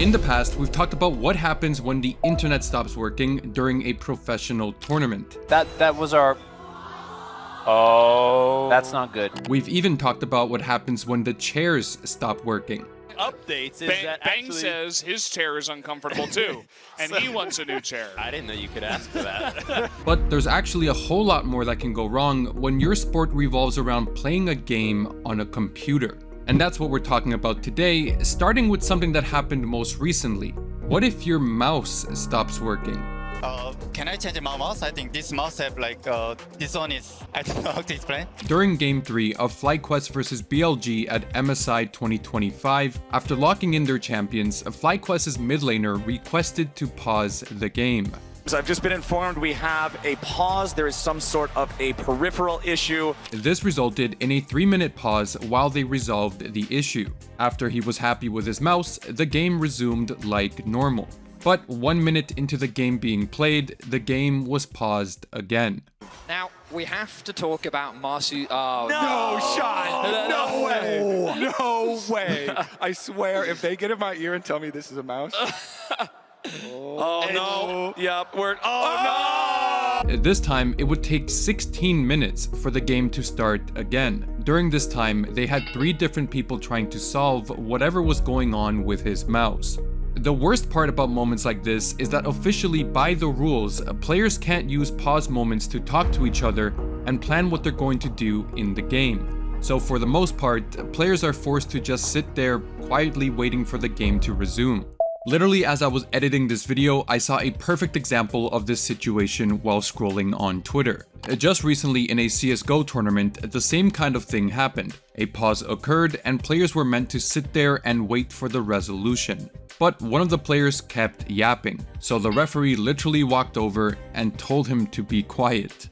In the past, we've talked about what happens when the internet stops working during a professional tournament. That was our... Oh, that's not good. We've even talked about what happens when the chairs stop working. Updates is that Bang actually... says his chair is uncomfortable too, and he wants a new chair. I didn't know you could ask for that. But there's actually a whole lot more that can go wrong when your sport revolves around playing a game on a computer. And that's what we're talking about today, starting with something that happened most recently. What if your mouse stops working? Can I change my mouse? I think this mouse have like, this one is, I don't know how to explain. During Game 3 of FlyQuest vs BLG at MSI 2025, after locking in their champions, FlyQuest's mid laner requested to pause the game. So I've just been informed we have a pause. There is some sort of a peripheral issue. This resulted in a 3-minute pause while they resolved the issue. After he was happy with his mouse, the game resumed like normal. But 1 minute into the game being played, the game was paused again. Now, we have to talk about Marsu... Oh, No, Sean! No way! No way! I swear, if they get in my ear and tell me this is a mouse... Oh no! Yep, we're... Oh no! This time, it would take 16 minutes for the game to start again. During this time, they had 3 different people trying to solve whatever was going on with his mouse. The worst part about moments like this is that officially by the rules, players can't use pause moments to talk to each other and plan what they're going to do in the game. So for the most part, players are forced to just sit there quietly waiting for the game to resume. Literally, as I was editing this video, I saw a perfect example of this situation while scrolling on Twitter. Just recently in a CSGO tournament, the same kind of thing happened. A pause occurred and players were meant to sit there and wait for the resolution. But one of the players kept yapping, so the referee literally walked over and told him to be quiet.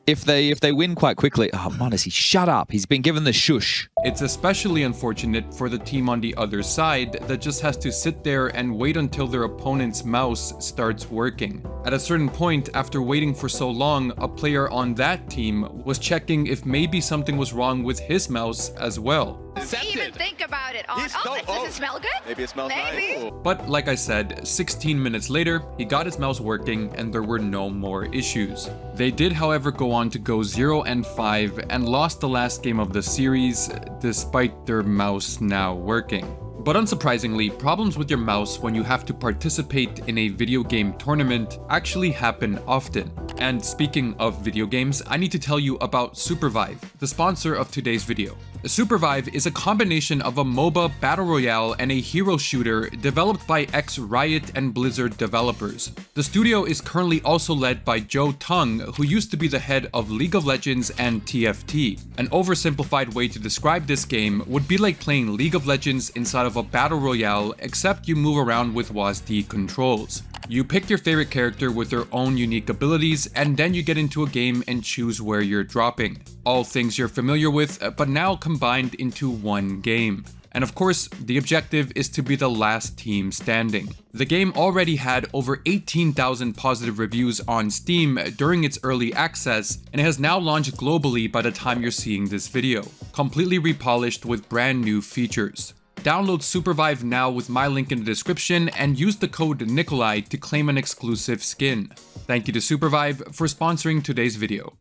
If they win quite quickly, oh Monacy, shut up. He's been given the shush. It's especially unfortunate for the team on the other side that just has to sit there and wait until their opponent's mouse starts working. At a certain point, after waiting for so long, a player on that team was checking if maybe something was wrong with his mouse as well. Even think about it. Does it smell good? Maybe it smells nice. But like I said, 16 minutes later, he got his mouse working and there were no more issues. They did, however, go on to go 0-5 and lost the last game of the series, despite their mouse now working. But unsurprisingly, problems with your mouse when you have to participate in a video game tournament actually happen often. And speaking of video games, I need to tell you about Supervive, the sponsor of today's video. Supervive is a combination of a MOBA, Battle Royale, and a hero shooter developed by ex-Riot and Blizzard developers. The studio is currently also led by Joe Tung, who used to be the head of League of Legends and TFT. An oversimplified way to describe this game would be like playing League of Legends inside of a Battle Royale, except you move around with WASD controls. You pick your favorite character with their own unique abilities, and then you get into a game and choose where you're dropping. All things you're familiar with, but now combined into one game. And of course, the objective is to be the last team standing. The game already had over 18,000 positive reviews on Steam during its early access, and it has now launched globally by the time you're seeing this video, completely repolished with brand new features. Download Supervive now with my link in the description and use the code Nicolai to claim an exclusive skin. Thank you to Supervive for sponsoring today's video.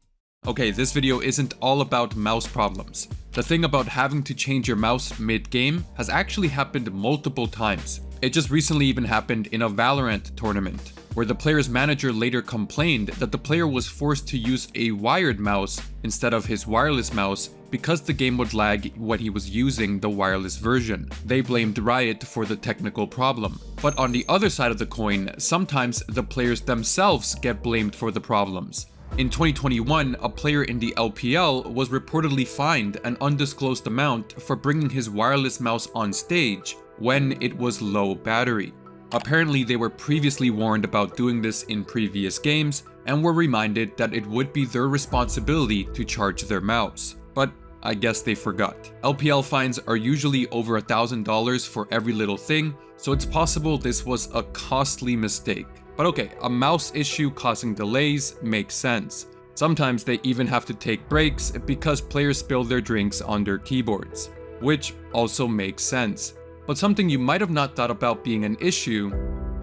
Okay, this video isn't all about mouse problems. The thing about having to change your mouse mid-game has actually happened multiple times. It just recently even happened in a Valorant tournament, where the player's manager later complained that the player was forced to use a wired mouse instead of his wireless mouse because the game would lag when he was using the wireless version. They blamed Riot for the technical problem. But on the other side of the coin, sometimes the players themselves get blamed for the problems. In 2021, a player in the LPL was reportedly fined an undisclosed amount for bringing his wireless mouse on stage when it was low battery. Apparently, they were previously warned about doing this in previous games and were reminded that it would be their responsibility to charge their mouse. But I guess they forgot. LPL fines are usually over $1,000 for every little thing, so it's possible this was a costly mistake. But okay, a mouse issue causing delays makes sense. Sometimes they even have to take breaks because players spill their drinks on their keyboards, which also makes sense. But something you might have not thought about being an issue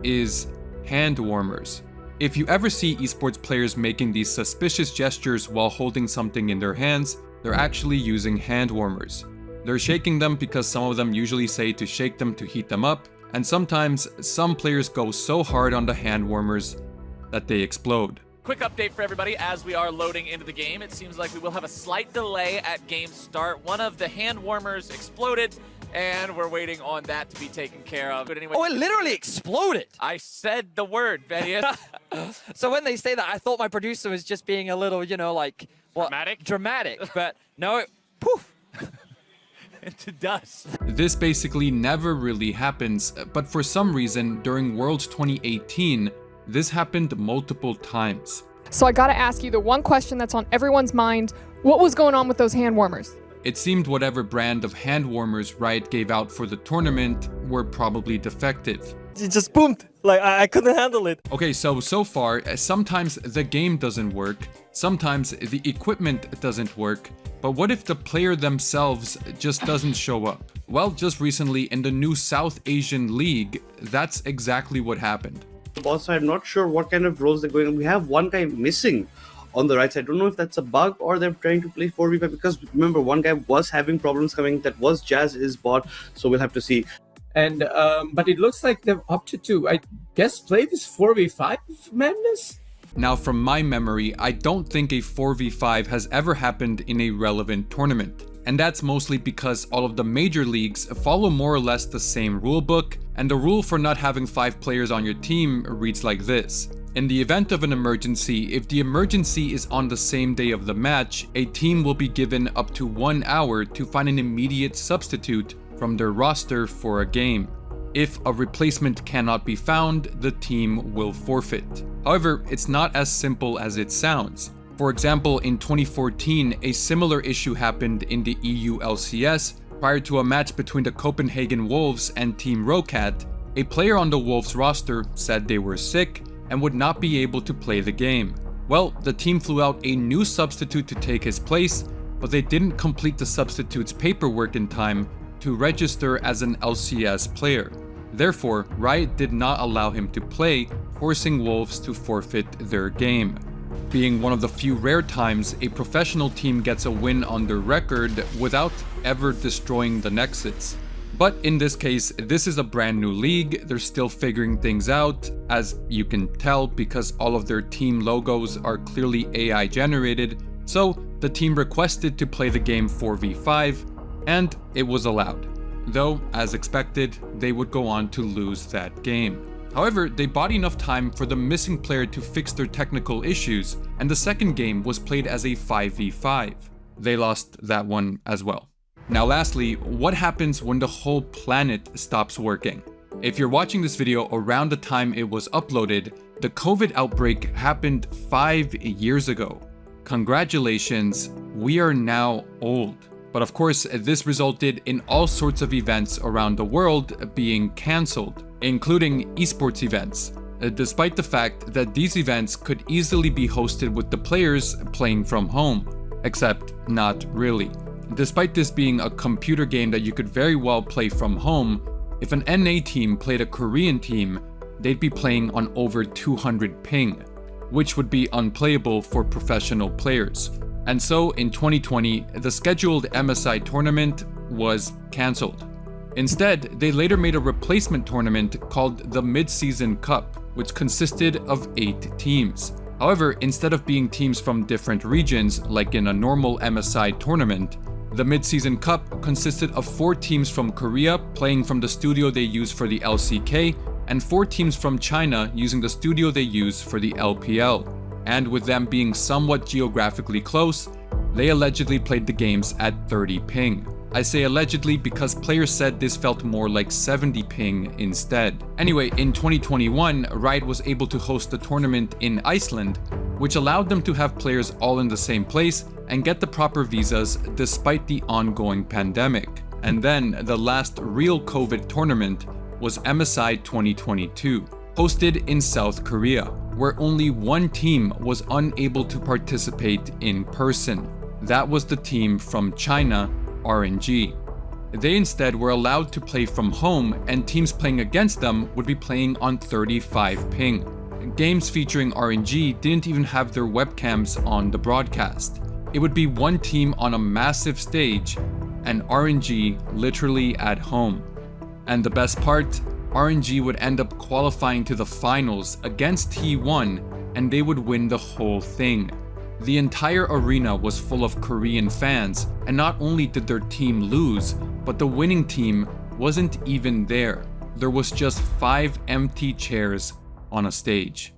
is hand warmers. If you ever see esports players making these suspicious gestures while holding something in their hands, they're actually using hand warmers. They're shaking them because some of them usually say to shake them to heat them up, and sometimes some players go so hard on the hand warmers that they explode. Quick update for everybody as we are loading into the game. It seems like we will have a slight delay at game start. One of the hand warmers exploded, and we're waiting on that to be taken care of. But anyway, Oh, it literally exploded. I said the word, Vedius. So when they say that, I thought my producer was just being a little, you know, like, what? Dramatic. But no, poof. Into dust. This basically never really happens, but for some reason, during Worlds 2018, this happened multiple times. So I gotta ask you the one question that's on everyone's mind. What was going on with those hand warmers? It seemed whatever brand of hand warmers Riot gave out for the tournament were probably defective. It just boomed. Like, I couldn't handle it. Okay, so far, sometimes the game doesn't work, sometimes the equipment doesn't work, but what if the player themselves just doesn't show up? Well, just recently in the new South Asian League, that's exactly what happened. Also, I'm not sure what kind of roles they're going on. We have one guy missing on the right side. I don't know if that's a bug or they're trying to play 4v5, because remember, one guy was having problems coming. That was Jazz, is bot, so we'll have to see. And but it looks like they've opted to, I guess, play this 4v5 madness. Now, from my memory, I don't think a 4v5 has ever happened in a relevant tournament. And that's mostly because all of the major leagues follow more or less the same rulebook, and the rule for not having 5 players on your team reads like this. In the event of an emergency, if the emergency is on the same day of the match, a team will be given up to 1 hour to find an immediate substitute from their roster for a game. If a replacement cannot be found, the team will forfeit. However, it's not as simple as it sounds. For example, in 2014, a similar issue happened in the EU LCS prior to a match between the Copenhagen Wolves and Team Rocat. A player on the Wolves roster said they were sick and would not be able to play the game. Well, the team flew out a new substitute to take his place, but they didn't complete the substitute's paperwork in time to register as an LCS player. Therefore, Riot did not allow him to play, forcing Wolves to forfeit their game. Being one of the few rare times a professional team gets a win on their record without ever destroying the Nexus. But in this case, this is a brand new league, they're still figuring things out, as you can tell because all of their team logos are clearly AI generated, so the team requested to play the game 4v5, and it was allowed. Though, as expected, they would go on to lose that game. However, they bought enough time for the missing player to fix their technical issues, and the second game was played as a 5v5. They lost that one as well. Now lastly, what happens when the whole planet stops working? If you're watching this video around the time it was uploaded, the COVID outbreak happened 5 years ago. Congratulations, we are now old. But of course, this resulted in all sorts of events around the world being cancelled, including esports events, despite the fact that these events could easily be hosted with the players playing from home, except not really. Despite this being a computer game that you could very well play from home, if an NA team played a Korean team, they'd be playing on over 200 ping, which would be unplayable for professional players. And so in 2020, the scheduled MSI tournament was cancelled. Instead, they later made a replacement tournament called the Mid-Season Cup, which consisted of 8 teams. However, instead of being teams from different regions, like in a normal MSI tournament, the Mid-Season Cup consisted of 4 teams from Korea playing from the studio they use for the LCK, and 4 teams from China using the studio they use for the LPL. And with them being somewhat geographically close, they allegedly played the games at 30 ping. I say allegedly because players said this felt more like 70 ping instead. Anyway, in 2021, Riot was able to host the tournament in Iceland, which allowed them to have players all in the same place and get the proper visas despite the ongoing pandemic. And then the last real COVID tournament was MSI 2022, hosted in South Korea, where only one team was unable to participate in person. That was the team from China, RNG. They instead were allowed to play from home, and teams playing against them would be playing on 35 ping. Games featuring RNG didn't even have their webcams on the broadcast. It would be one team on a massive stage, and RNG literally at home. And the best part, RNG would end up qualifying to the finals against T1, and they would win the whole thing. The entire arena was full of Korean fans, and not only did their team lose, but the winning team wasn't even there. There was just 5 empty chairs on a stage.